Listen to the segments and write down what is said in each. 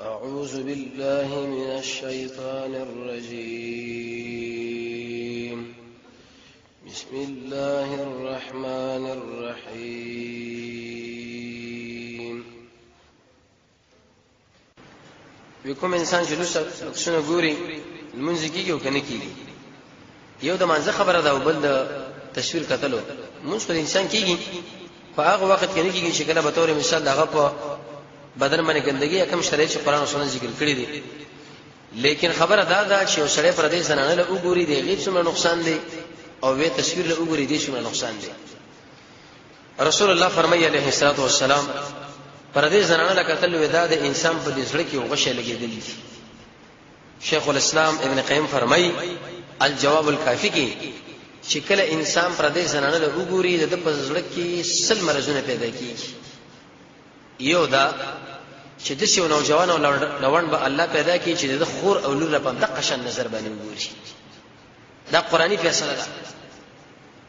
أعوذ بالله من الشيطان الرجيم. بسم الله الرحمن الرحيم. وکم انسان چې لوسونه ګوري المنځ کېږي او کنه کېږي، یو د منځ خبره ده او بل د تصویر کتلو. منځ په انسان کېږي په هغه وخت کې نه کېږي چې کله به تور مثال هغه په بدن باندې ګندګي کم شرایط چې قرآن او سنت ذکر کړی دي. لیکن خبره دا ده چې یو سړی پر دې زنانه له وګوري دی غیب څومره نقصان دی او وې تصویر له وګوري دی څومره نقصان دی. رسول الله فرمایي عليه الصلاه والسلام پر دې زنانه له کتل ودا د انسان په دې زړه کې وغشه لګېدل دي. شیخ الاسلام ابن قیم فرمایي الجواب الکافی کې چې کله انسان پر دې زنانه له وګوري د په زړه کې سل مرزونه پیدا کیږي. یو دا چې د شیو نوجوان او لوند به الله پیدا کړي چې د خور او لور په دقه شان نظر باندې وګوري. دا قرآنی فیصله ده.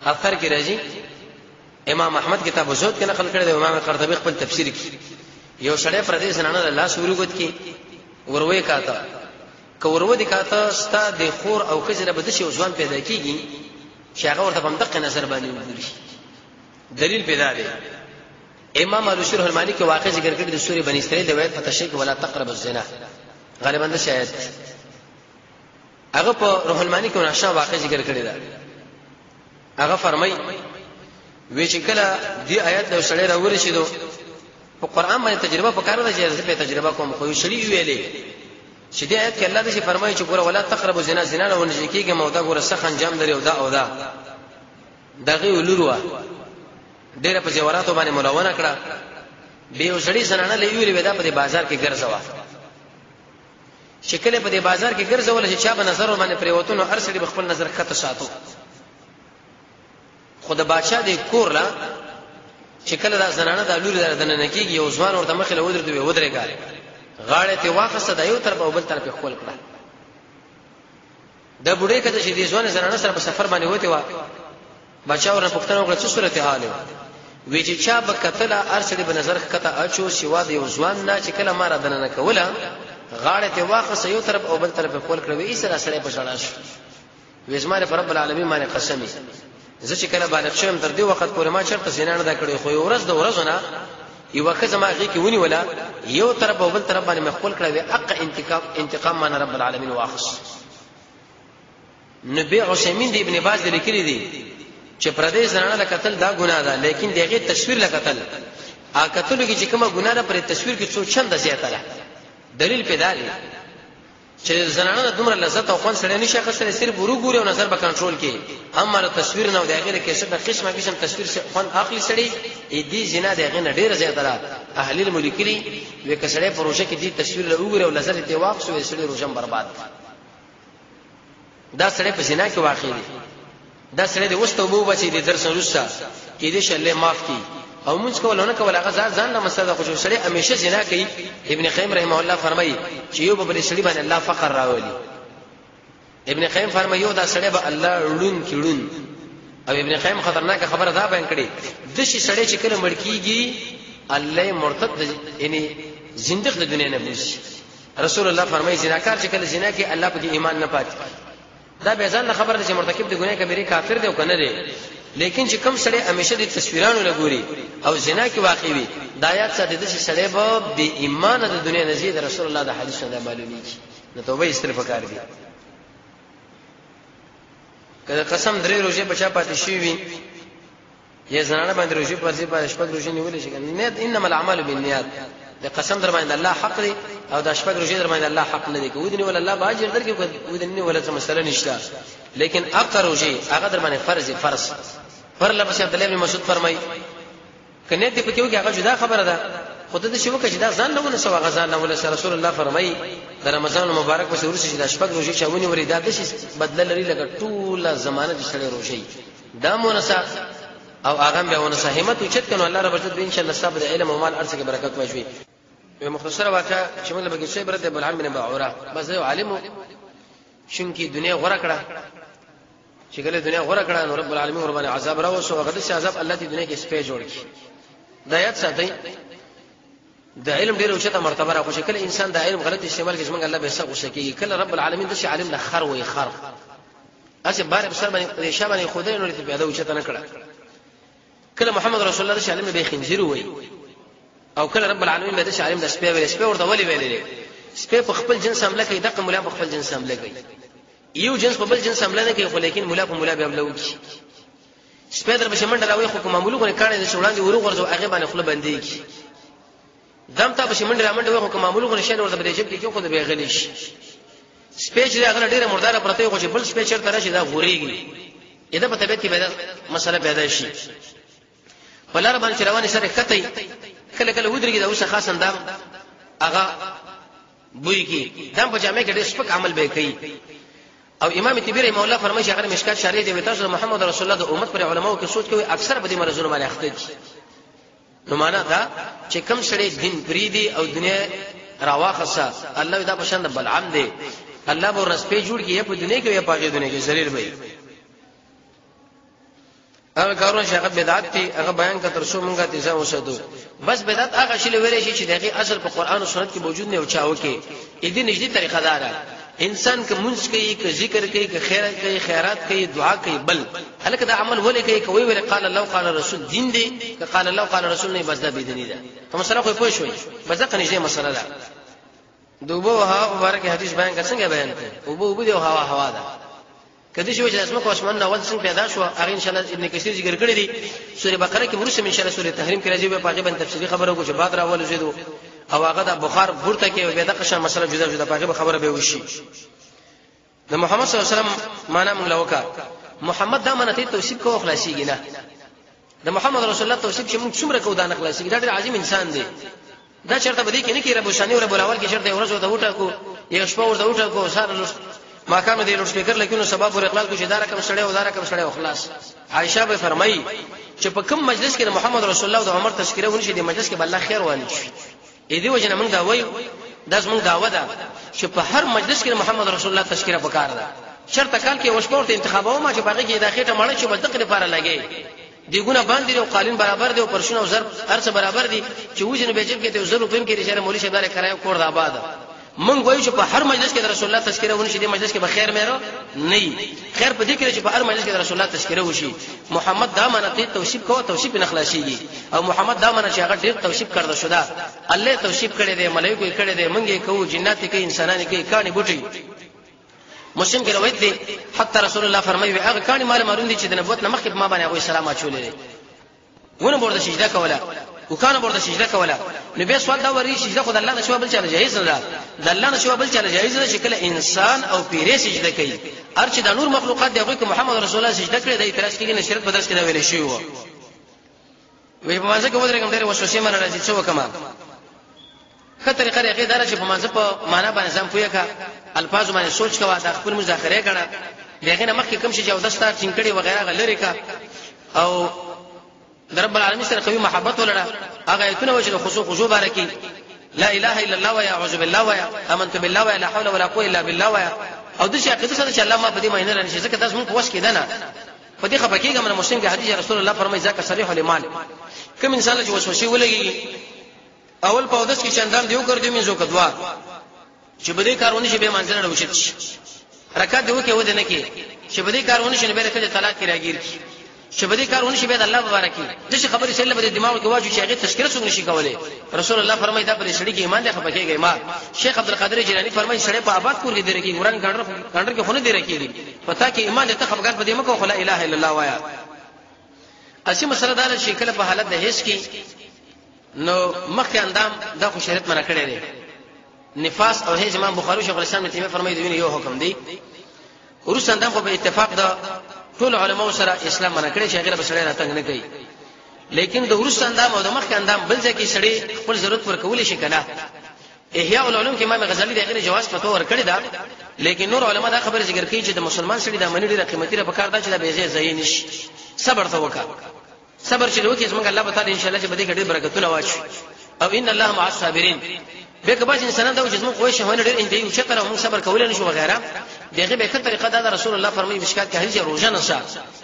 اخر کې راځي امام احمد کتاب الزهد کې نقل کړی دی، امام قرطبي خپل تفسیر کې یو سړی پر دې زنانه الله سورګت کې وروي کاته کورو دي کاته ستا د خور او خزر به د شیو ځوان پیدا کیږي چې هغه ورته په دقه نظر باندې وګوري. دلیل پیدا دی. امام الشرح المالکی واقع ذکر کړی د سورې بنی اسرائیل د وایت په تشریح ولا تقربوا الزنا، غالبا د شاید هغه په روح المانی کې نشه واقع ذکر کړی دا. هغه فرمای وی چې کله دی آیات له سړی راوړی شیدو په قران باندې تجربه وکړه د چې په تجربه کوم خو شړی ویلې چې دی آیات کې الله دې فرمایي چې ګوره ولا تقربوا الزنا، زنا نه ونځي کېږي مودا ګوره سخت انجام لري او دا دغه ولوروا ډېر په جواراتو باندې ملونه کړه. به وسړي زنانه لېویلې ودا په بازار کې ګرځوا، شکل په بازار کې ګرځول چې چا په نظر باندې پریوتونو ارسلې خپل نظر خطه ساتو. خود بادشاہ دې کور لا شکل دا زنانه د لوري دردنه کېږي یو ځوان ورته مخې له ودرېږي غاړه ته واخصه د یو طرف او بل طرف خپل کړه. د بډې کده چې دې ځوان زنانه سره په سفر باندې وته وا بچا ورنه پښتنه وکړه څه صورت حال وي چې چا به کتل ارسلې په نظر کته اچو سیوا د یو ځوان نه چې کله مار دنه کوله غاړه ته واخصه یو طرف او بل طرف خپل کړه وې سره سره په شړاش وېزمانه پر رب العالمین باندې قسمي زه چې کله بالغ شوم تر دې وخت پورې ما چرته زنا نه دا کړې خو یو ورځ د ورځونه یو وخت زما غي کې ونی ولا یو طرف او بل طرف باندې مخول کړه وې حق انتقام من رب العالمین واخص. نبی عثیمین دی ابن باز لیکلی دی چې پردې زنانه له قتل دا ګناه ده، لیکن دغه تصویر له قتل ا قتل کې چې کومه ګناه ده پر تصویر کې څو چنده زیاته ده. دلیل پیدا دی چې زنانه دومره لذت او خوند سره نشي خسرې صرف ورګوري او نظر به کنټرول کې، اما تصویر نه دغه کې څه قسمه تصویر خوند اخلي سړي دې زنا دغه نه ډیره زیاته ده. اهل الملکری وې کسړې پروژه کې دې تصویر له وګوري او نظر ته واقع وې سړي روزم برباد. دا سړی په زنا کې واقع دي. دا سره د وسته وبو بچي د درس وروسته کې دې شله معاف کی او موږ کولونه کول هغه ځان نه مسله خو سره همیشه زنا کوي. ابن قیم رحمه الله فرمایي چې یو بل سړي باندې الله فقر راولي. ابن قیم فرمایي یو دا سړي به الله ړون کړون او ابن قیم خطرناک خبره دا بیان کړي د شي سړي چې کله مړ کیږي الله مرتد یعنی زندق د دنیا نه بوزي. رسول الله فرمایي زناکار چې کله زنا کوي الله په ایمان نه پاتې. دا به ځان خبره ده چې مرتکب د ګناه کبیره کافر دی او کنه دی، لیکن چې کم سړی همیشه د تصویرانو لګوري او زنا کې واقع وي د آیات سره د سړی به بی ایمان د دنیا نزيد رسول الله د حدیث نه معلومیږي. نو توبه استغفار کار دي. کله قسم درې روزه بچا پاتې شي وي یا زنانه باندې روزه پرځي په شپږ روزه نیولې شي نیت انما الاعمال بالنیات. د قسم در باندې الله حق دی او د شپږ روزه در باندې الله حق نه دی. کوي دی ول الله باجر درکې کوي دی ول څه مسله نشته، لیکن اکثر روزه هغه در باندې فرض پر لبس عبد الله بن مسعود فرمای کنه دې پکې وګه هغه جدا خبره ده خود دې شو کې جدا ځان نه ونه سو غزان نه ول رسول الله فرمای د رمضان مبارک په ورسې چې د شپږ روزه چاوني ورې دا د شي بدل لري لکه ټوله زمانه د شړې روزه دا مونسه او هغه به ونه همت وچت کنه الله رب عزت ان شاء الله صاحب علم او مال ارزه کې برکت واجبي. یو مختصره واقعه چې موږ به کې شی برته بلعم بن باعوره بس یو عالم شونکي دنیا غوړه کړه چې کله دنیا غوړه کړه نو رب العالمین ور باندې عذاب راوښو هغه د عذاب الله دې دنیا کې سپې جوړ کړي. د آیات ساتي د علم ډیره اوچته مرتبه را خوشي کله انسان د علم غلط استعمال کوي څنګه الله به څه غوسه کوي کله رب العالمین د شي عالم د خر وي خر اسی بار بسر باندې ریشه باندې خدای نور ته پیدا اوچته نه کړه کله محمد رسول الله د شي عالم به خنزیر وي او کله رب العالمین به د شي عالم د سپه ویل سپه ورته ولي ویلې سپه په خپل جنس حمله کوي دغه مولا په خپل جنس حمله کوي یو جنس په بل جنس حمله نه کوي خو لیکن مولا په مولا به حمله وکړي سپه در بشمن راوي خو کومه ملګری کانه د شوړاندې ورو ورځو هغه باندې خپل باندې کی دم ته بشمن را منډه وي خو کومه ملګری شه ورته به جيب کې خو د بیغلیش سپیچ دی هغه ډیره مردار پرته خو چې بل سپیچ تر راشي دا غوريږي اېدا په طبيعت کې پیدا مسله پیدا شي بلار باندې رواني سره کته کله کله ودرېږي دا اوسه خاص اندام هغه بوې کې دم په جامع کې ډېر سپک عمل به کوي او امام تبری مولا فرمایي هغه مشکات شریعه دی تاسو محمد رسول الله د امت پر علماو کې سوچ کوي اکثر به دې مرزونه باندې اخته دي نو معنا دا چې کم سړی دین پریدي او دنیا راواخصه الله دا بشند بلعم دی الله به رسپې جوړ کړي په دنیا کې یا په دنیا کې ذلیل وي هغه کارونه چې هغه بدعت دي هغه بیان کتر شو مونږه تیزه وسدو بس بدعت هغه شی لوري شي چې دغه اصل په قران او سنت کې موجود نه او چاو کې دې نږدې طریقه دار انسان که منځ کوي که ذکر کوي که خیرات کوي خیرات کوي دعا کوي بل هلکه دا عمل ولې کوي کوي ول قال الله قال رسول دین دی که قال الله قال رسول نه بس دا بيدینی ده ته مسله خو پوه شوي بس دا کنيجه مسله ده دوبو ها مبارک حدیث بیان کړ څنګه بیان کړ او بو دی هوا ده کدی شو چې اسمه کو اسمان اول څنګه پیدا شو هغه ان شاء الله ابن کثیر ذکر کړی دی سوره بقره کې ورسې ان شاء الله سوره تحریم کې راځي په هغه باندې تفصیلی خبره کو چې بعد راول زیدو او هغه د بخار ورته کې به د قشن مسله جدا په هغه خبره به وشي د محمد صلی الله علیه وسلم معنا موږ لوکا محمد دا منته توصیف کو خلاصيږي نه د محمد رسول الله توصیف چې موږ څومره کو دا نه خلاصيږي دا ډېر عظیم انسان دی دا چرته بده کې نه کې رب شانی او رب الاول کې شرط ورځو ته وټه کو یو شپه ورته وټه کو سار ما کانو دی لوډ سپیکر لکه سبب ور اقلال کو چې دا رقم سړی او دا رقم سړی او خلاص عائشہ به فرمایي چې په کوم مجلس کې محمد رسول الله او عمر تذکره ونشي د مجلس کې بل الله خیر وانه شي اې دی وجنه موږ دا وایو دا زموږ دعوه ده چې په هر مجلس کې محمد رسول الله تذکره وکړه ده شرط کال کې وشپورت انتخابو ما چې باقي کې د اخیټه مړ شي بس دغه لپاره لګي دیګونه باندې او قالین برابر دی او پرشونه او ضرب هرڅه برابر دي چې وژن به جيب کې ته ضرب پم کې رشاره مولوی شهدار کرایو کور د آباد مونږ وایو چې په هر مجلس کې د رسول الله تذکره ونشي د مجلس کې به خیر مېرو نه خیر په دې کې چې په هر مجلس کې د رسول الله تذکره وشي محمد دا منته توصیف کوه توصیف نه خلاصيږي او محمد دا منه چې هغه ډېر توصیف کړل شو الله توصیف کړي دي ملائکه یې کړي دي مونږ یې کوو جنات کې انسانان کې کاني بوټي مسلم کې روایت دي حتی رسول الله فرمایي هغه کاني مال مارون دي چې د نبوت نه مخکې ما باندې هغه سلام اچولې ونه ورته سجده کوله وکانه ورته سجده کوله نو به سوال دا وري سجده خدای الله نشو بل چاله جایز نه ده د الله نشو بل چاله جایز نه شکل انسان او پیره سجده کوي ارچ د نور مخلوقات دی هغه محمد رسول الله سجده کړی د اعتراض کېږي نه شرک بدرس کې دا ویل شي وو وی په مازه کې ودرې کوم ډېر وسوسه مر راځي څه وکما خطر قری کې دار چې په مازه په معنا باندې ځم پوهه کا الفاظ باندې سوچ کوا د خپل مذاکره کړه دغه نه مخکې کوم شي چې ودستا چینکړي وغیرہ غلری کا او رب العالمین سره قوي محبت ولرا هغه ایتونه وجه خشوع بارکی لا اله الا الله ويا اعوذ بالله ويا امنت بالله ويا لا حول ولا قوه الا بالله ويا او د شي عقیده سره چې الله ما په دې معنی نه شي ځکه تاسو موږ وښ کېدنه په دې خبرېږه من مسلم کې حدیث رسول الله فرمایي ځکه صریح الایمان کوم انسان چې وسوسه ولګي اول په ودس کې چندان دیو کړ دې منځو کدوا چې بده کارونه شي به منځنه وشت رکعت دیو کې ودی نه کې چې بده کارونه شي به رکعت طلاق کې راګیر چې بده کارونه شي به الله مبارکي د شي خبرې سره به دماغ کې واجب چې هغه تذکرہ څنګه نشي کولای رسول الله فرمایي دا پر سړي کې ایمان دی خپکهږي ما شیخ عبد القادر جیلانی فرمایي سړي په آباد کور کې دی کې ګوران کاندر کې خونه دی راکېږي پتا کې ایمان ته خپګان په دې مکو خلا اله الا الله وایا اسی مسله دا چې کله په حالت د هیڅ کې نو مخکې اندام دا خو شریعت منع کړی دی نفاس او هیڅ امام بخاری شیخ الاسلام ابن تیمیه فرمایي دی یو حکم دی ورس اندام خو په اتفاق دا ټول علماء سره اسلام منع کړی چې هغه به سړی راتنګ نه کوي لیکن د ورس اندام او د مخکې اندام بل ځکه سړی خپل ضرورت پر کول شي کنه احیاء العلوم کې امام غزالی دغه جواز فتوا ورکړی دا لیکن نور علما دا خبره ذکر کوي چې د مسلمان سړي د منی ډیره قیمتي را پکار دا چې د بیزه زین شي صبر ته وکړه صبر چې وکړي څنګه الله تعالی ان شاء الله چې بده ډېر برکتونه واچي او ان الله مع الصابرین به کباج انسان دا چې موږ کوی شهونه ډېر انتهایی چې تر موږ صبر کول نه شو وغیرہ دغه به ښه طریقه دا رسول الله فرمایي مشکات کې هیڅ روزه نه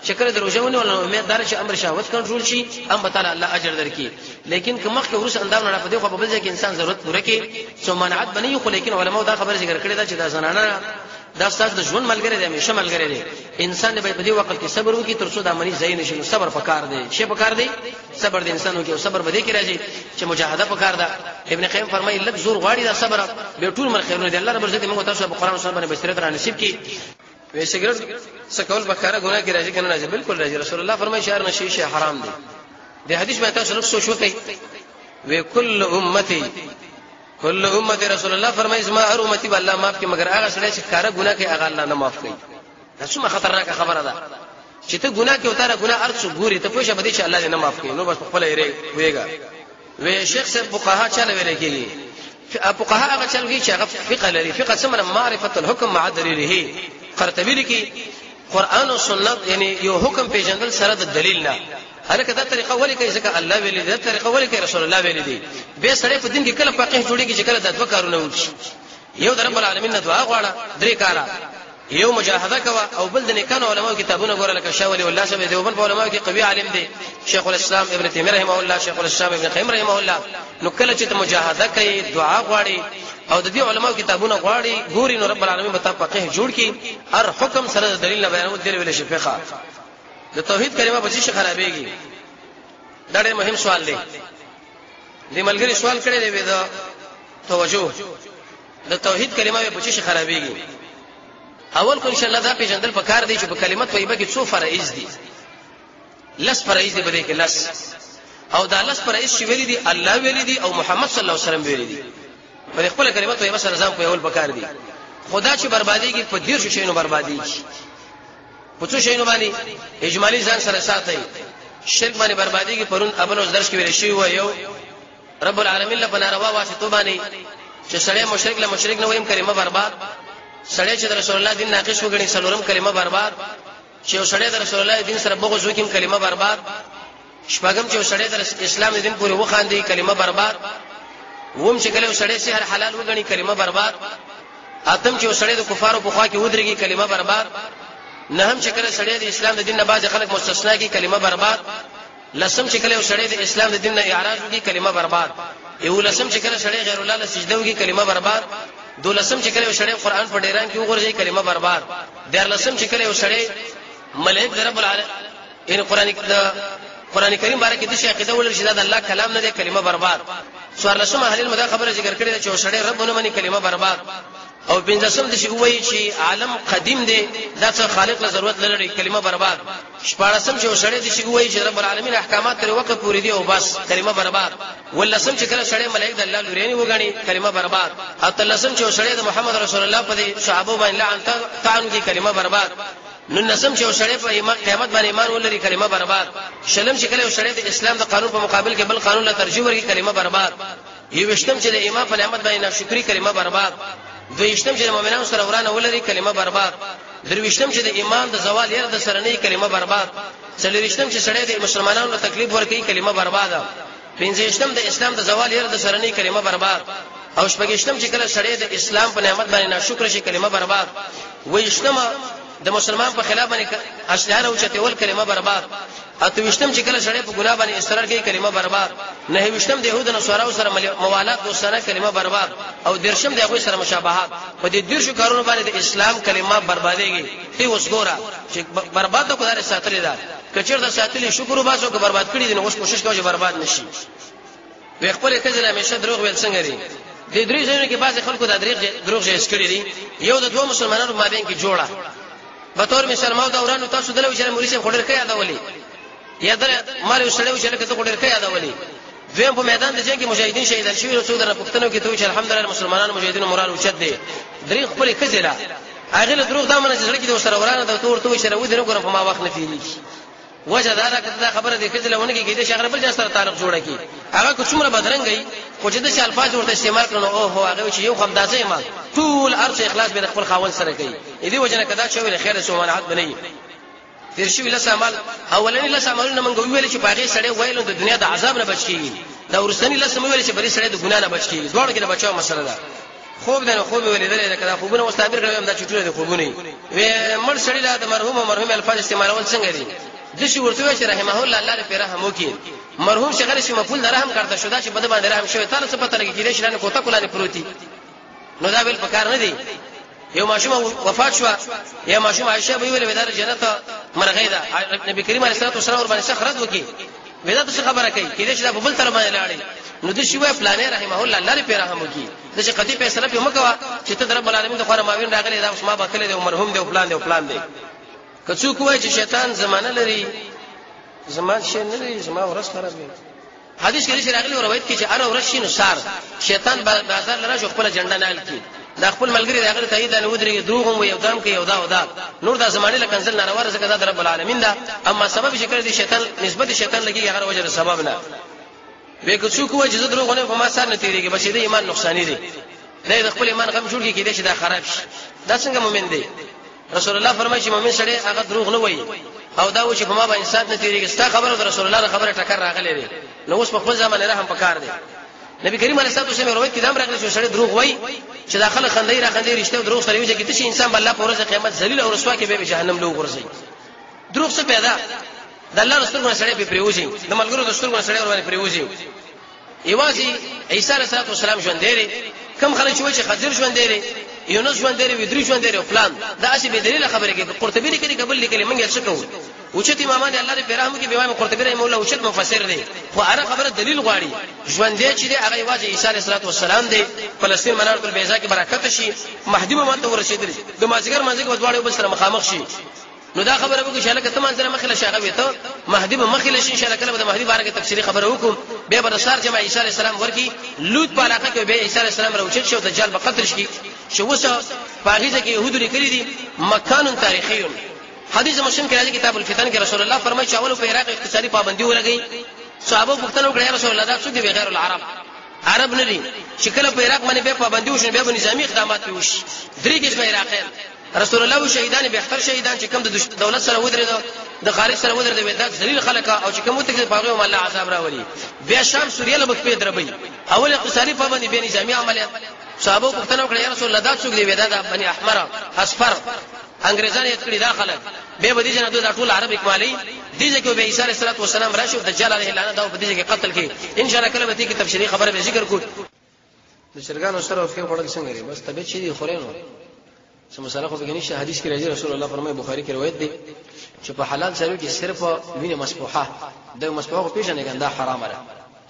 شکر دروژونه ولا امید دار چې امر شهوت کنټرول شي ام به تعالی الله اجر درکې لیکن که مخکې ورس اندام نه په دې خو په بل ځای کې انسان ضرورت پوره کې څو منعت بنې خو لیکن علماء دا خبره ذکر کړې ده چې دا زنانه دا ستاسو د ژوند ملګری دی همیشه ملګری دی انسان به په دې وخت کې صبر وکړي تر څو د امني ځای نشي صبر پکار دی شی پکار دی صبر د انسان وکړي او صبر به دې کې راځي چې مجاهده پکار ده ابن قیم فرمایي لږ زور غواړي دا صبر به ټول مر خیرونه دی الله رب عزت موږ تاسو په قران او سنت باندې بصیرت را نصیب کړي وې سیګریټ سکول بکاره ګناه کې راځي کنه راځي بالکل راځي رسول الله فرمایي شهر نشي شی حرام دی د حدیث باندې تاسو لږ سوچ وکړئ وې کل امتی رسول الله فرمایي زما هر امتی به الله معاف کړي مگر هغه سړی چې کاره ګناه کوي هغه الله نه معاف کوي دا څومره خطرناک خبره ده چې ته ګناه کوي او تاره ګناه ارڅ ګوري ته پوښه بده چې الله دې نه معاف کوي نو بس خپل یې وېګا وې شیخ صاحب فقها چاله ویل کېږي فقها هغه چلږي چې هغه فقه لري فقه څه معرفه الحكم مع دلیله قرطبی لیکي قران او سنت یعنی یو حکم پیژندل سره د دلیل نه هرکه دا طریقه ولي کوي ځکه الله ویلي دا طریقه ولي کوي رسول الله ویلي دي به سړی په دین کې کله فقيه جوړيږي چې کله د دوه کارونه وشي یو د رب العالمین نه دعا غواړه درې کارا یو مجاهده کوا او بل د نیکانو علماء کتابونه ګوره لکه شاولي الله شبه دیوبند علماء کې قوي عالم دي شیخ الاسلام ابن تیمیه رحمه الله شیخ الاسلام ابن قیم رحمه الله نو کله چې مجاهده کوي دعا غواړي او د دې علماء کتابونه غواړي ګوري نو رب العالمین به تاسو فقيه جوړ کړي هر حکم سره د دلیل بیانول دی ویل شي فقہ د توحید کلمه په څه خرابېږي دا ډېر مهم سوال دی د ملګری سوال کړی دی د توجه د توحید کلمه په څه خرابېږي اول کو ان شاء الله دا پیژندل پکار دی چې په کلمت طیبه کې څو فرایض دي لس فرایض دي بده کې لس او دا لس فرایض چې ویلي دي الله ویلي دي او محمد صلی الله علیه وسلم ویلي دي په خپل کلمت طیبه سره ځان په اول پکار دي خدا چې برباديږي په دیر شي نو برباديږي په څو شي نو باندې اجمالی ځان سره ساتي شرک باندې برباديږي پرون ابل اوس درس کې ویل شي و یو رب العالمین له بناروا واسطه باندې چې سړی مشرک له مشرک نه ویم کلمه برباد سړی چې رسول الله دین ناقص وګڼي سلورم کلمه برباد چې سړی د رسول الله دین سره بغض وکیم کلمه برباد شپږم چې سړی د اسلام دین پورې وخاندي کلمه برباد ووم چې کله سړی سحر حلال وګڼي کلمه برباد اتم چې سړی د کفارو په خوا کې ودرېږي کلمه برباد نه هم چې کله سړی د اسلام د دین نه باز خلک مستثنا کی کلمه برباد لسم چې کله سړی د اسلام د دین نه اعراض وکي کلمه برباد یو لسم چې کله سړی غیر الله له سجده وکي کلمه برباد دولسم چې کله سړی قرآن په ډیران کې وګورځي کلمه برباد دیر لسم چې کله سړی ملائک رب العالمین ان قران کریم باره کې د شي عقیده ولر شي دا الله کلام نه دی کلمه برباد سوال لسم اهل المدا خبره ذکر کړی دا چې سړی رب نه مني کلمه برباد او بنځسم د شي وایي چې عالم قدیم دی دا څه خالق له ضرورت لري کلمه برباد شپارسم چې سړی د شي وایي چې رب العالمین احکامات تر وخت پورې دی او بس کلمه برباد ولسم چې کله سړی ملائک د الله لوريني وګڼي کلمه برباد اتلسم چې سړی د محمد رسول الله په صحابه باندې لعن تعن کی کلمه برباد نو نسم چې سړی په قیامت باندې ایمان ولري کلمه برباد شلم چې کله سړی د اسلام د قانون په مقابل کې بل قانون له ترجیح ورکړي کلمه برباد یوشتم چې د ایمان په نعمت باندې ناشکری کلمه برباد دویشتم چې د مؤمنانو سره ورانه ولري کلمه برباد درویشتم چې د ایمان د زوال یې د سره نه کلمه برباد څلوریشتم چې سړی د مسلمانانو له تکلیف ورکړي کلمه برباد پنځیشتم د اسلام د زوال یې د سره نه کلمه برباد او شپږیشتم چې کله سړی د اسلام په نعمت باندې ناشکر شي کلمه برباد ویشتم د مسلمان په خلاف باندې اشعار او چتول کلمه برباد اتوشتم چې کله سړی په ګناه باندې اصرار کوي کلمه برباد نه وشتم د يهود نصارا سره موالات دوستانه کلمه برباد او درشم د هغه سره مشابهات په دې درشو کارونو باندې د اسلام کلمه برباديږي تی اوس ګوره چې برباد کو دار ساتلې ده کچیر د ساتلې شکر وباسو که برباد کړي دي نو اوس کوشش کوي چې برباد نشي وي خپل کله همیشه دروغ ویل څنګه دي د درې ځایونو کې بعض خلکو د دروغ ځای کړی دي یو د دوه مسلمانانو مابین کې جوړه به تور مثال ما دورانو تاسو دلته چې مولوی صاحب خډر کوي یادولې یا در مال وسړیو چې لکه ته خډر کوي یادولې دویم په میدان د جنگ کې مجاهدین شهیدان شوی رسول الله پښتنو کې ته چې الحمدلله مسلمانانو مجاهدینو مورال اوچت دي درې خپل کزله هغه له دروغ دامن چې لکه د سره ورانه د تور ته چې راو دي نو ګرم په ما وخت نه پیږي وجه دا خبره دي کزله ونه کې د شغله بل جن سره تعلق جوړه کی هغه کومره بدرنګي خو چې د الفاظ ورته استعمال کړو او هو هغه چې یو خمدازه ما ټول ارث اخلاص به خپل خاون سره کوي دې وجه نه کدا چې ویل خیر سومانات بنئ تیر شي ویل سامان اولنی له سامانونه مونږ ویل چې باغې سړی ویل د دنیا د عذاب نه بچ کیږي دا ورستنی له سم ویل چې بری سړی د ګنا نه بچ کیږي دوړ کې د بچاو مسله ده خوب نه خوب ولیدل دا کدا خوبونه مستعبر کړم دا چټوله دي خوبونه وي مړ سړی دا مرحوم الفاظ استعمالول څنګه دي د شي ورته چې رحمه الله الله دې رحم وکړي مرحوم شغل شي مفعول نه رحم کړته شو دا چې بده باندې رحم شوی تاسو پته لګی کېدې شرانه کوته کولانه پروتي نو دا بل پکار نه دی یو ماشوم وفات شو یا ماشوم عائشه به ویل ودار جنت مرغې دا نبی کریم علیه الصلاه والسلام ور باندې شخرت وکي ودا څه خبره کوي کېدې چې دا په بل تر باندې لاړې نو د شی وای پلانې رحمه الله الله دې رحم وکي د چې قطعي فیصله په مکوا چې ته رب العالمین د خو ماوین راغلي دا اوس ما به کله د مرحوم دی او پلان دی کڅو کوی چې شیطان زمانه لري زمان شي نه لري زما ورس خرابې حدیث کې راغلی روایت کې چې اره ورس شي نو سار شیطان بازار لره جو خپل جنډه نه الکی دا خپل ملګری دا غره تایید نه ودرېږي دروغ هم یو دام کې یو دا نور دا زمانه لکه کنزل ناروا رزق دا رب العالمین دا اما سبب شکر دي شیطان نسبت شیطان لګي هغه وجه سبب نه به کڅو کوی چې دروغ نه په ما سره نه تیریږي بس دې ایمان نقصان دي دا خپل ایمان غم جوړ کې چې دا خراب شي دا څنګه مؤمن دی رسول الله فرمایي چې مؤمن سره هغه دروغ نه وایي او دا و چې په ما باندې انسان نه تیریږي ستا خبره رسول الله خبره ټکر راغلي دي نو اوس په خپل ځمان رحم پکار دي نبی کریم علیه الصلاه والسلام روایت کې دا راغلی چې سړی دروغ وایي چې داخله خندې رښتیا دروغ سره وایي چې چې انسان بل الله په ورځ قیامت ذلیل او رسوا کې به جهنم له ورځي دروغ څه پیدا د الله رسول الله سره به پریوځي د ملګرو د رسول الله سره ور باندې پریوځي ایوازي عیسی علیه السلام ژوند دی کم خلک چې خضر ژوند دی یونس ژوند دی ودری ژوند دی فلان دا اسی به دلیل خبره کوي قرطبی لیکي قبل لیکي منګه څه کوو اوچت امامان الله دې پیرامو کې امام قرطبی رحمه الله اوچت مفسر دی خو هغه خبره دلیل غواړي ژوند دی چې هغه ایوازي عیسی علیه السلام دی فلسطین منار البیضا کې برکت شي مهدی به ماته ورسېدل د مازیګر مازیګ ودواړو بل سره مخامخ شي نو دا خبره وکړه چې لکه تمن سره مخله شاغه وته مهدی به مخله شي ان شاء الله کله د مهدی بارے کې تفصیلی خبره وکم به برسار جمع عیسی علیه السلام ورکی لوط په علاقه کې به عیسی علیه السلام راوچت شو دجال په قطر شي شو وسه پاغیزه کې يهود لري دي مکان تاریخي حدیث مسلم کې راځي کتاب الفتن کې رسول الله فرمایي چې اول په عراق اقتصادي پابندي ولګي صحابه پوښتنه وکړه رسول الله دا څه دي غیر العرب عرب نه دي چې کله په عراق باندې به پابندي وشي به نظامی اقدامات وشي درې کې عراقیان رسول الله شهیدان به اختر شهیدان چې کوم د دولت سره ودرېد د خارج سره ودرېد ودا ذلیل خلک او چې کوم ته باغو الله عذاب راولي بیا شام سوریه له بخپې دربي اول اقتصادي پابندي به نظامی عملیات صحابه پوښتنه وکړه یا رسول الله دا څوک دی ودا د بني احمر اصفر انګريزان یې کړی داخله به بدی جن د ټول عرب اکمالي دي چې به عیسی علیه السلام راشي دجال علیه اللعنه دا په دې کې قتل کې ان شاء الله کله به دې کې تفصیلی خبره به ذکر کو د شرګانو سره په وړل څنګه لري بس طبيعت شي خورینو چې مسله خو بګنی شه حدیث کې راځي رسول الله فرمایي بخاری کې روایت دی چې په حلال سره کې صرف وینه مسفوحه د مسفوحه په پیژنې ګنده حرامه ده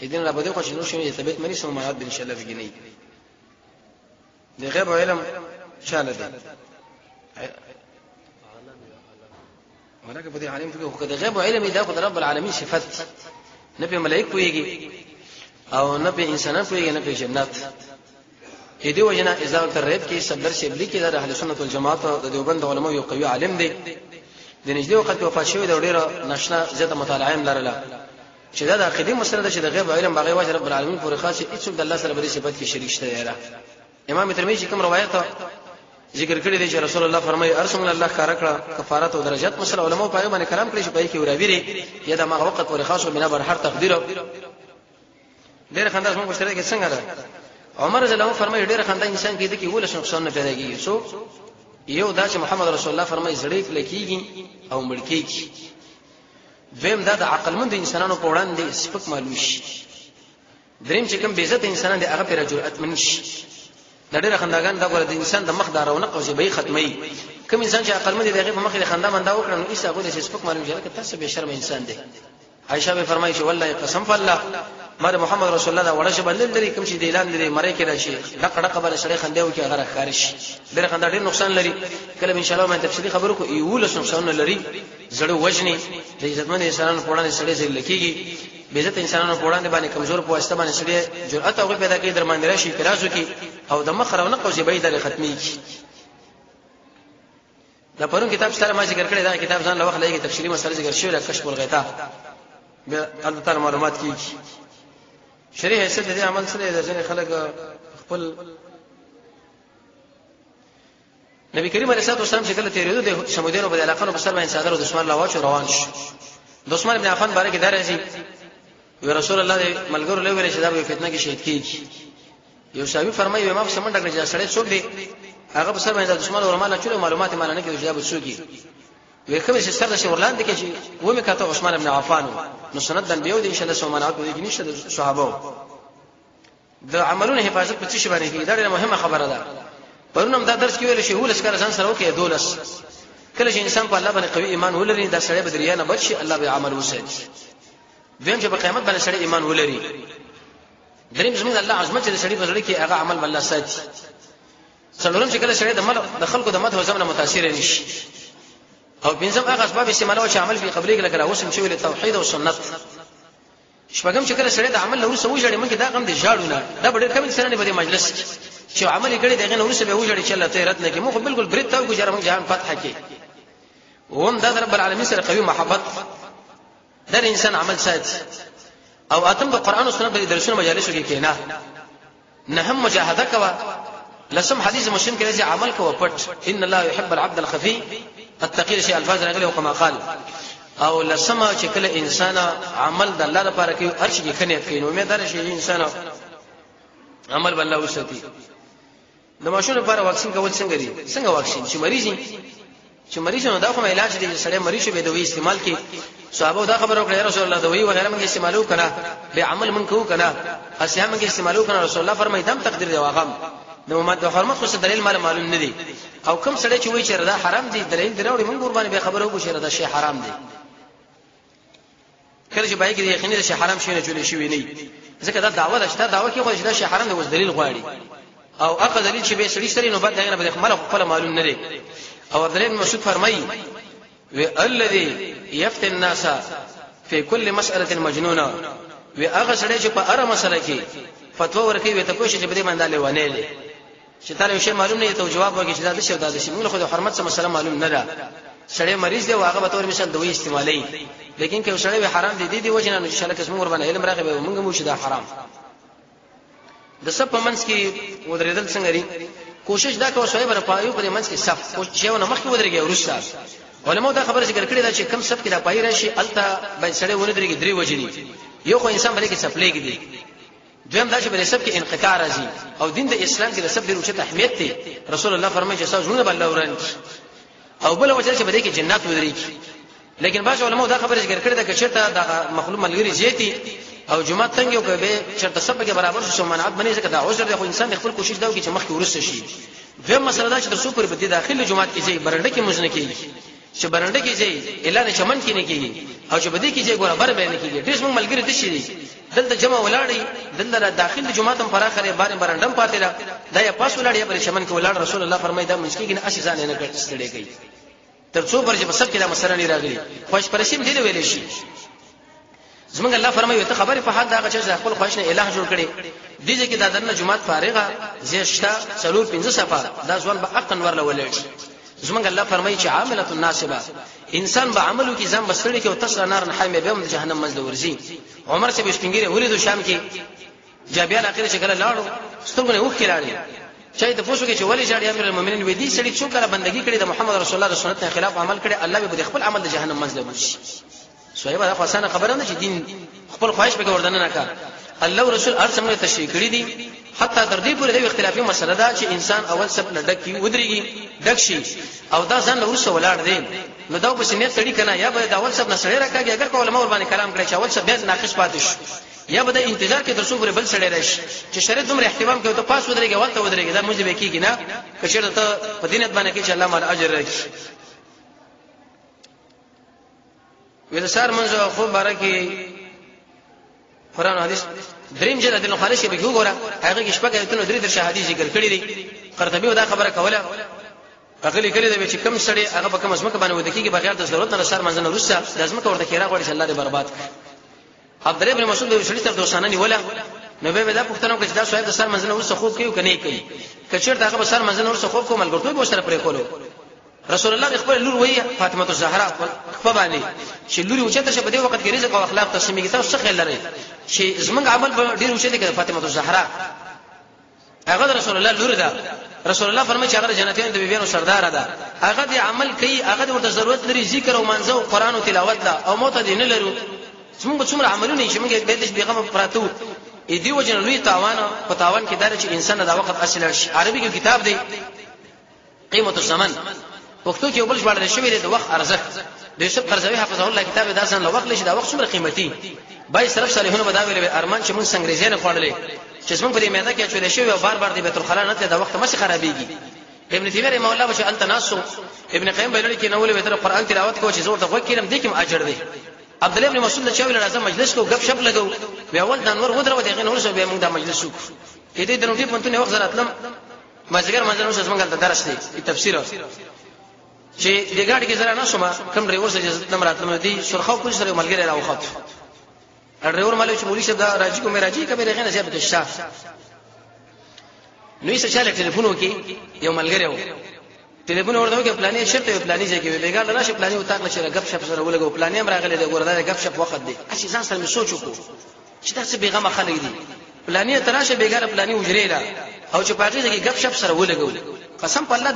اذن را بده خو شنو شي طبيعت مني سم ما ان شاء الله بګنی د غیب علم شاله دي ولکه په دې عالم کې خو د غیب علم دا خدای رب العالمین صفات نه په ملائکه کويږي او نه په انسانانو کويږي نه په جنات اې دی وجنه اذا ترریب کې صدر شبلی کې د اهل سنت والجماعت د دیوبند علماء یو قوي عالم دی د نږدې وخت وفات شوی د ډیره نشنا زیاته مطالعه لرله چې دا د عقیده مسله ده چې د غیب علم باغی واجب رب العالمین پورې خاص هیڅ د الله سره بری صفات کې شریک شته دی امام ترمذی کوم روایت ذکر کړی دی چې رسول الله فرمایي ارسل الله کارکړه کفارات او درجات مسله علماء په باندې کلام کړی چې په کې وراویری یا د ما وخت پورې خاص او بنا بر هر تقدیر ډیره خنداس مو مشترک څنګه ده عمر رضی الله عنه فرمایي ډیره خندا انسان کې د کې ولې نقصان نه پیدا کیږي سو یو دا چې محمد رسول الله فرمایي زړې کلکیږي او مړکیږي دویم دا د عقل مند انسانانو په وړاندې سپک معلوم شي دریم چې کوم بے عزت انسانان دي هغه پر جرأت منشي د ډیره خنداګان دا ګور د انسان د مخ دا رونق او جبهه ختمي کوم انسان چې عقل مند دی هغه په مخ له خندا مندا وکړي نو ایسه غوډه چې سپک معلوم شي که تاسو به شرم انسان دی عائشہ به فرمایي چې والله قسم بالله مر محمد رسول الله دا وړه شبل لري کوم چې د اعلان لري مړی کې راشي دغه بل سړی خنداو کې هغه خارج ډېر خندا ډېر نقصان لري کله ان شاء الله مې تفصیلی خبرو کو ایول نقصان لري زړه وجني د عزتمن انسانانو په وړاندې سړی ځل لکېږي به عزت انسانانو په وړاندې باندې کمزور په واسطه باندې سړی جرأت او پیدا کوي درماندې راشي اعتراض کوي او د مخ رونه قوزي بيد ختمي دا پرون کتاب سره ما ذکر کړی دا کتاب ځان له وخت لګي تفصیلی مسله ذکر شوی د کشف الغیتا به البته معلومات کیږي شریح حیثیت دې عمل سره د ځینې خلک خپل نبی کریم علیه الصلاه والسلام چې کله تیرېدو د سمودیانو په علاقو په سر باندې صدر او دشمن لاواچ روان شو عثمان ابن عفان بارے کې درځي رسول الله دې ملګرو له ویل چې دا به فتنه کې شهید کیږي یو صاحب فرمایي ما په سمندر کې چې سړی څوک دی هغه په سر باندې د دشمن ورماله چوره معلومات مال نه کې جواب وسوږي وې کوم چې سر د شورلاند کې چې و مې کاته عثمان ابن عفان نو سند د بیو دي انشاء الله سومانات دي نشته د صحابه د عملونو حفاظت په څه شي باندې کې دا ډېره مهمه خبره ده پرونم دا درس کې ویل شي ولس کار ځان سره وکي دولس کله چې انسان په الله باندې قوي ایمان ولري دا سړی بدریا نه بچي الله به عمل وساتي دیم چې په قیامت باندې سړی ایمان ولري دریم زموږ الله عظمت چې سړی په ځړ کې هغه عمل الله ساتي څلورم چې کله سړی د خلکو د مدح او زمنه متاثر نشي او پنځم هغه اسباب استعمالو چې عمل په قبلي کې لکه اوسم چې ویل توحید او سنت شپږم چې کله سړی د عمل لوري سوي جوړي مونږ دا غم دي ژاړو نه دا ډېر کم انسان نه بده مجلس چې عمل کړي دغه نور څه به وژړي چې الله ته رات نه کې مو بالکل برید تاو ګجره مونږ جهان فتح کې وهم دا رب العالمین سره قوي محبت در انسان عمل ساتي او اتم د قران او سنت په درسونو مجالسو کې کېنا نه هم مجاهده کوا لسم حدیث مسلم کې عمل کوا پټ ان الله يحب العبد الخفي التقي شي الفاظ راغلي كما قال او لسما چې کله انسان عمل د الله لپاره کوي ارش کې خنیت کوي نو امیدار شي انسان عمل بالله وساتي د ماشوم لپاره واکسین کول څنګه دي څنګه واکسین چې مریض نو دا کوم علاج دی چې سړی مریض به دوی استعمال کوي صحابه دا خبر وکړه رسول الله دوی وغیرہ موږ استعمالو کړه به عمل من کوو کړه اسیا موږ استعمالو کړه رسول الله فرمایي دم تقدیر دی واغم د ماده حرمت خو دلیل معلوم نه دي او کوم سړی چې وایي چې دا حرام دي دلیل دراوړي موږ قرباني به خبرو کو چې دا شی حرام دي کله چې باید یقیني شي حرام شي نه جوړ شي نه ځکه دا دعوه ده چې دا دعوه کې خو چې دا شی حرام دی اوس دلیل غواړي او اقا دلیل چې به سړي سړي نو بعد دغه به خپل معلوم نه دي او عبد الله بن مسعود فرمایي والذي يفتي الناس في كل مسألة مجنونة واغه سړی چې په اره مسله کې فتوا ورکوي وي ته کوشش چې بده باندې لونه لې چې تعالی شی معلوم نه ته جواب ورکړي چې دا شی دا شی موږ خو د حرمت څخه مسله معلوم نه ده سړی مریض دی واغه به تور مثال دوی استعمالي لیکن که سړی به حرام دي دي وجنه نو چې شاله کس موږ باندې علم راغی موږ مو چې دا حرام د سب په منځ کې ودرېدل څنګه لري کوشش دا کوو سړی باندې پایو په منځ کې صف کوشش یو نه مخکې ودرېږي ورسره علماء دا خبره ذکر کړې ده چې کم صف کې دا پای راشي الته به سړی ودرېږي درې وجني یو خو انسان باندې کې صفلېږي دي دویم دا چې په سب کې انقطاع راځي او دین د اسلام کې د سب ډېر اوچت اهمیت دی رسول الله فرمایي چې ساجونه بل اورنج او بل وجه چې بده کې جنات ودرېږي لیکن باج علماء دا خبره ذکر کړې ده چې چرته دا مخلوق ملګری زیاتی او جمعه څنګه یو به چرته سب کې برابر شو منعت باندې ځکه دا عذر دی خو انسان خپل کوشش دا کوي چې مخکې ورسته شي دویم مسله دا چې د سوپر په دې داخلي جمعه کې ځای برنده کې مزنه کېږي چې برنده کې ځای اعلان چمن کې نه کېږي او چې بده کې ځای ګوره بر به نه کېږي ډېر موږ ملګری د شي دلته جمع ولاړی دلته داخلي جمعه تم فراخره بارې برندم پاتې دا یا پاس ولاړی پر چمن کې ولاړ رسول الله فرمایي دا منځ کې نه اسی ځان نه کړستړي کوي تر څو پر چې بسب کې دا مسله نه راغلي خوش پرشیم دی ویلې شي زمونږ الله فرمایي ته خبره په حد دا چې خپل خوښ نه الہ جوړ کړي دي چې دا دنه جمعه فارغه زیشتا څلور 15 صفه دا ځوان به اقن ورل ولې زمونږ الله فرمایي چې عامله الناسبه انسان به عملو کې ځم بسړي کې او تسر نار نه حایمه به د جهنم مزد ورزي عمر سے بشپنګيره ولیدو شام کې جابیان اخر چې کله لاړو سترګونه وښ کړاړي چې د پوسو کې چې ولی جاړي امیر المؤمنین وې دي سړي څو کله بندگی کړي د محمد رسول الله سنت نه خلاف عمل کړي الله به خپل عمل د جهنم مزد ورشي سوې به خاصه خبره نه چې دین خپل خواهش به وردن نه کار الله رسول ارسمه تشریح کړی دي حتی تر دې پورې د اختلافي مسله ده چې انسان اول سب لډکی ودرېږي ډکشي او دا ځان له ورسره ولاړ دی نو دا په سنت تړي کنه یا به دا اول سب نه سړی راکاږي اگر کوله مور باندې کلام کړی چې اول سب بیا ناقص پاتې شي یا به د انتظار کې تر څو پورې بل سړی راشي چې شریعت دومره احترام کوي ته پاس ودرېږي ولته ودرېږي دا موږ به کېږي نه که شرط ته په دینت باندې کې چې الله مال اجر راکړي وې سار منځو خو بارکه قرآن حدیث دریم جلد د خالص به وګوره هغه کې شپږ ایتونه درې در شهادي ذکر کړی دي قرطبي دا خبره کوله اغلی کړي دی چې کم سړی هغه په کوم اسمه باندې ود کېږي بغیر د ضرورت نه سر منځنه روسه د اسمه ورته کېرا غوړي الله دې برباد عبد الله بن مسعود د شړی تر دوسانه نیوله نو به دا پښتنو کې چې دا صاحب د سر منځنه روسه خوب کوي کني کوي کچیر هغه به سر منځنه روسه خوب کومل ګرځوي به سره پرې کولو رسول الله خپل لور وی فاطمه الزهرا خپل باندې چې لوري اوچته شه په دې وخت کې رزق او اخلاق تسمیږي تاسو څه خیال لرئ چې زمنګ عمل ډیر اوچته کې فاطمه الزهرا هغه رسول الله لور ده رسول الله فرمایي چې هغه جنتیان د بیبيانو سردار ده هغه دې عمل کوي هغه ورته ضرورت لري ذکر او منځو قران او تلاوت ده او موته دې نه لرو څومره عملونه چې موږ به دې پیغام پراتو ا دې وجنه لوی تاوان په تاوان کې دار چې انسان دا وخت اصل شي. عربي کې کتاب دی قیمت الزمن، وختو کې بل ژباړل شوی دی د وخت ارزښت. د یوسف قرضاوي حفظه الله کتاب دا ځان له وخت لشي دا وخت څومره قیمتي. بای صرف صالحونه بداویل به ارمان چې مون څنګه ريزه نه خوړلې چې څنګه په دې میدان کې چولې شوی او بار بار د بیت الخلا نه ته دا وخت مشه خرابېږي. ابن تیمیه رحمه الله بچ انت ناسو ابن قیم بلل کې نو ولې به قرآن تلاوت کوو چې زور ته وکړم دې کې اجر دی. عبد الله ابن مسعود چې ویل راځه مجلس کو غب شپ لګو بیا ول د انور ودرو دغه نور شو بیا موږ د مجلس شو دې د نوټي پنتونه وخت راتلم مازیګر منځنو څه څنګه د درس دی تفسیر چې د ګاډي کې زرا نه شوم کوم ډرایور سره اجازه نم راتلم دي سرخو کوم سره ملګری راوخت ډرایور مالې چې پولیس دا راځي کوم راځي کبه رغنه زیات د شاه نو یې څه ټلیفون وکي یو ملګری و ټلیفون ورته وکي پلانې شرط یو پلانې ځای کې بیګا راشه پلانې وتاغله چې غب شپ سره ولګو پلانې هم راغله د ګوردا غب شپ وخت دی اسی ځان سره مې سوچ وکړو چې دا څه بیغمه خلک دي پلانې تراشه بیګا پلانې وجرې را او چې پاګې ځای غب شپ سره ولګو قسم په الله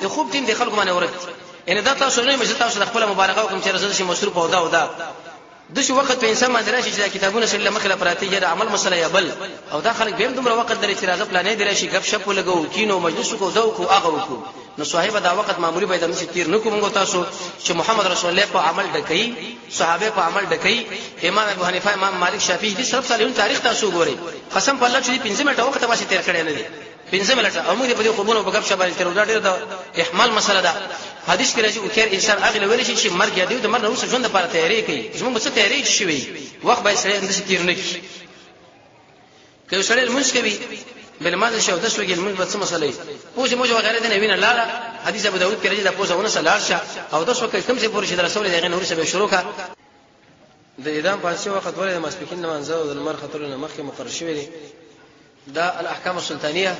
د خوب ټیم د خلکو باندې ورته ان دا تاسو نه مې تاسو د خپل مبارکاو کوم چې رسول شي مصروف او دا د شو وخت په انسان باندې راشي چې کتابونه سره مخله پراته دي عمل مسله یا بل او دا خلک به دومره وخت درې چې راځه پلانې دی راشي غب شپ ولګو کینو مجلس کو ذوق او هغه وکړو نو صاحب دا وخت معمولی به د مشي تیر نه کوم تاسو چې محمد رسول الله په عمل ډکې صحابه په عمل ډکې امام ابو حنیفه امام مالک شافعي دي صرف صالحون تاریخ تاسو ګورئ قسم په الله چې 15 منټه وخت واسي تیر کړی نه دي 15 منټه او موږ په دې خوبونو په غب شپ باندې تیر ډېر د احمال مسله ده حدیث کې راځي او خیر انسان هغه ویل شي چې مرګ یادوي د مرګ اوس ژوند لپاره تیاری کوي زموږ څه تیاری شي وخت به سره اندسه تیر نه کی که سره المنس کوي بل ماده شو د سوګل موږ په څه مسله پوجا موجه وغیرہ د نوینه لاله حدیث ابو داود کې راځي د پوجا ونه سلار شه او د سوګل کوم څه پورې چې رسول الله غنور سره شروع کا د اعدام پاتې وخت ولې مسبکین نه منځو د المر خطرونه مخکې مقرر شوی دی دا الاحکام السلطانيه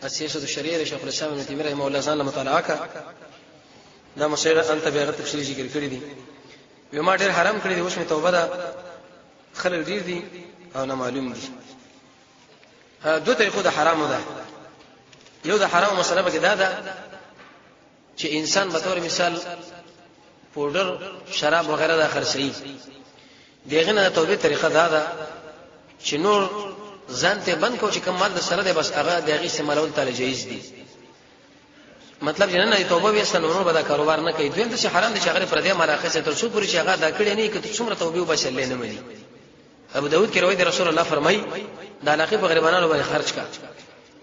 السیاست الشرعيه شیخ الاسلام ابن تیمیه رحمه الله ځان مطالعه کا دا مسله انت به غته تفصیلی ذکر کړی دي یو ما ډېر حرام کړی دی اوس مې توبه ده خلک ډېر دي او نه معلوم دي دوه طریقو د حرامو ده یو د حرام مسله به دا ده چې انسان به تور مثال پودر شراب وغیرہ د خرڅي دغه نه توبه طریقه دا ده چې نور ځان ته بند کو چې کمال د سره ده بس هغه دغه استعمالول تعالی جایز دي مطلب جنن نه توبه وي سنورو به دا کاروبار نه کوي دویم څه حرام دي چې هغه پر دې مراخصه تر څو پوری چې هغه دا کړی نه کته څومره توبه وبشلې نه ملي ابو داود کې روایت رسول الله فرمایي دا علاقه په غریبانو باندې خرج کا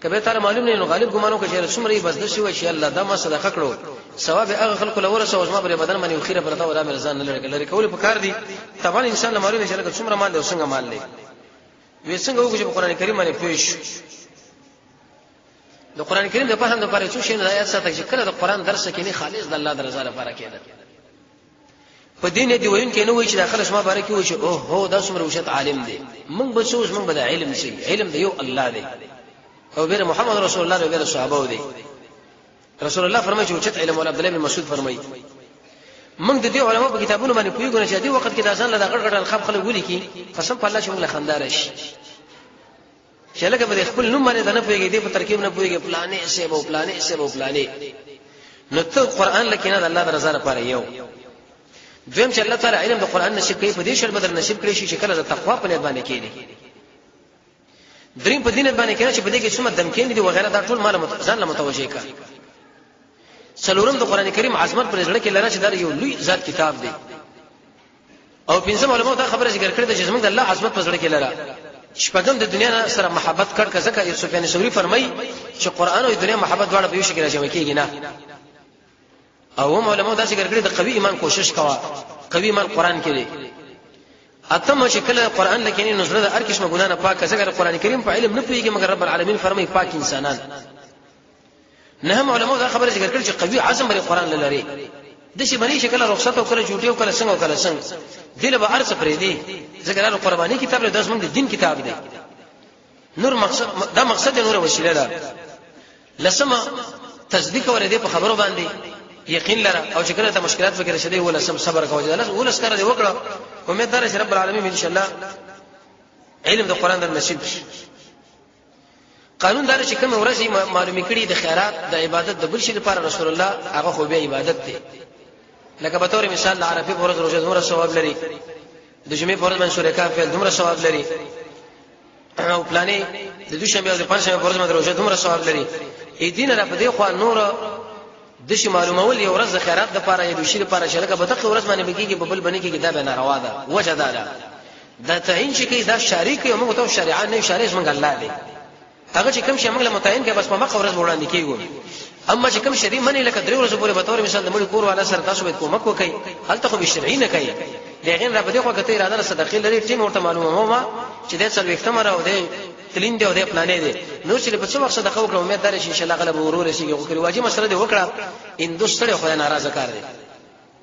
کبه تعالی معلوم نه نو غالب ګمانو کې چې څومره بس د شي چې الله دا ما صدقه کړو ثواب هغه خلکو لور سو زما پر بدن باندې خیره پرتا ولا مې ځان نه لري کول په کار دي طبعا انسان له معلومه چې څومره مال له څنګه مال لري وې څنګه وګورئ په قران کریم باندې پوښ د قران کریم د فهم لپاره څه شي نه آیات ساته چې کله د قران درس کې نه خالص د الله د رضا لپاره کېده په دین دی وین کې نو وي چې داخله شما بارک وي چې او هو دا څومره وشت عالم دی موږ به څوز موږ به د علم شي علم دی یو الله دی او بیر محمد رسول الله او بیر صحابه دی رسول الله فرمایي چې وشت علم ول عبد الله بن مسعود فرمایي موږ د دې علماء په کتابونو باندې پویګونه چې دې وخت کې د ځان له غړ غړ الخب خلک ولي کی قسم په الله چې موږ خندار شي چې لکه په خپل نوم باندې نه پويږي دې په ترکیب نه پويږي پلانې سه وو پلانې نو ته قران لکه نه د الله د رضا لپاره یو دویم چې الله تعالی علم د قران نصیب کوي په دې شل بدر نصیب کړی شي چې کله د تقوا په نیت باندې کېږي دریم په دین باندې کېږي چې په دې کې څومره دمکین دي وغیرہ دا ټول مال ځان له متوجه کا څلورم د قران کریم عظمت پر ځړه کې لره چې دا یو لوی ذات کتاب دی او پنځم علماء دا خبره ذکر کړې ده چې زموږ د الله عظمت پر ځړه کې لره شپږم د دنیا سره محبت کړ که ځکه یوسف بن ثوری فرمایي چې قران او دنیا محبت دواړه په یو شکل راځي کېږي نه او هم علماء دا ذکر کړی د قوي ایمان کوشش کوا قوي ایمان قران کې دی اتم چې کله قران لکه نه نظر د هر قسمه ګنا نه پاک ځکه قران کریم په علم نه پیږي مګر رب العالمین فرمایي پاک انسانان نه هم علماء دا خبره ذکر کړي چې قوي عزم لري قران لري د شي باندې شکل رخصت او کله جوړي او کله څنګه او کله څنګه دله به ارڅ پرې دی ځکه دا قرباني کتاب له داسمن د دین کتاب دی نور مقصد دا مقصد نور وسیله ده لسمه تصدیق ور دي په خبرو باندې یقین لره او چې کله ته مشکلات فکر شې دی ولا سم صبر کوی دا ول اسکر دی وکړه امید دار چې رب العالمین ان شاء الله علم د قران در نصیب شي قانون دار چې کوم ورځي معلومي کړي د خیرات د عبادت د بل شي لپاره رسول الله هغه خو به عبادت دی لکه به تور مثال عرفه فرض روزه دومره ثواب لري د جمعې فرض منصور کاف دومره ثواب لري او پلانې د دوشنبه او د پنځشنبه په ورځ باندې روزه دومره ثواب لري ای دین را په دې خو نور د شي معلومول یو ورځ خیرات د پاره یو شي لپاره چې لکه په دغه ورځ باندې بګیږي په بل باندې کې دا به ناروا ده وجه ده دا تعین چې کې دا شریک یو موږ ته شریعت نه شریعت څنګه الله دی هغه چې کوم شی موږ له متعین کې بس په مخه ورځ وړاندې کیږي اما چې کوم شری منی لکه درې ورځې پورې به تور مثال د مړي کور والا سره تاسو به کومک وکړي هلته خو به شرعي نه کوي لغین را بده خو کته اراده صدقې لري ټیم ورته معلومه ما چې د څل وختمره او د تلین دی او د پلانې دی نو چې په څه وخت صدقه وکړو امید دار شي ان شاء الله غلب ورور شي یو کړي واجب مسله دی وکړه ان دوستړي خو ناراضه کار دی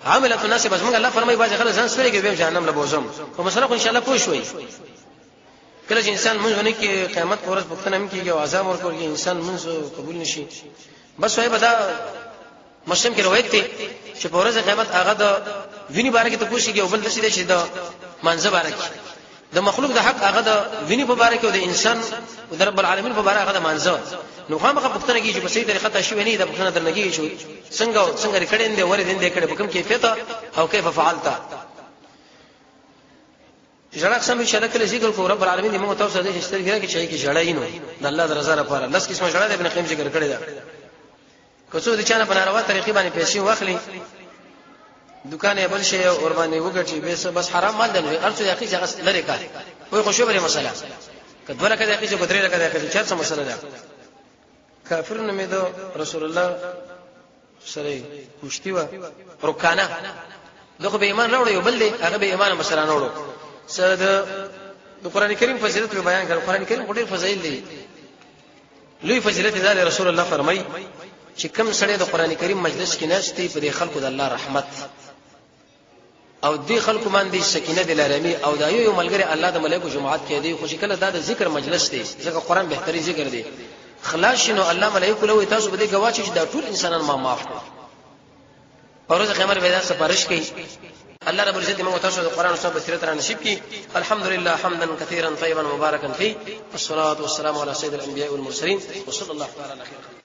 عامله الناس بس موږ الله فرمایي باز خلک ځان ستړي کې به جهنم له بوزم خو مسله خو ان شاء الله پوه شوي کله چې انسان مونږ نه کې قیامت پورز پختنه هم کېږي او عذاب ورکول کې انسان مونږ قبول نشي بس وای بدا مسلم کې روایت دی چې په ورځ قیامت هغه د ویني باره کې ته پوښتنه او بل د څه دی چې د منځ باره کې د مخلوق د حق هغه د ویني په باره کې او د انسان او د رب العالمین په باره هغه د منځ نو خامخا پختنه کې چې په صحیح طریقه ته شوی نه د پختنه درنګي شو څنګه ریکړین دی ورې دې کړه په کوم کیفیت او کیف فعلت جړه قسم ان شاء الله کله ذکر کو رب العالمین موږ تاسو د اشتراک کې چې جړه نو د الله د رضا لپاره لس قسمه جړه د ابن قیم ذکر کړی دا کڅو د چانه په ناروا طریقې باندې پیسې واخلي دکان یې بل شي اور باندې وګټي بس حرام مال دی ارڅو یقین څنګه لری کا وای خو شوبره مسله کله لکه یقین چې بدرې لکه یقین چې څه مسله ده کافر نه مې دو رسول الله سره پوښتنه و رکانه دغه به ایمان راوړ یو بل دی هغه به ایمان مسله نه وړو سره د قران کریم فضیلت په بیان کړ قران کریم ډېر فضایل دي لوی فضیلت دی رسول الله فرمای چې کوم سړی د قران کریم مجلس کې ناشتي په خلکو د الله رحمت او دې خلکو باندې سکینه دلارمي او دا یو ملګری الله د ملائکه جماعت کې دی خو چې کله دا د ذکر مجلس دی ځکه قران بهتري ذکر دی خلاص شنو الله ملائکه له تاسو به دې گواچ چې دا ټول انسانان ما معاف کړ پروز قیامت به دا سپارښت کوي الله رب العزت موږ تاسو د قران او سنت بصیرت را نصیب کړي الحمدلله حمدا كثيرا طيبا مباركا فيه والصلاه والسلام على سيد الانبياء والمرسلين وصلى الله تعالى على خير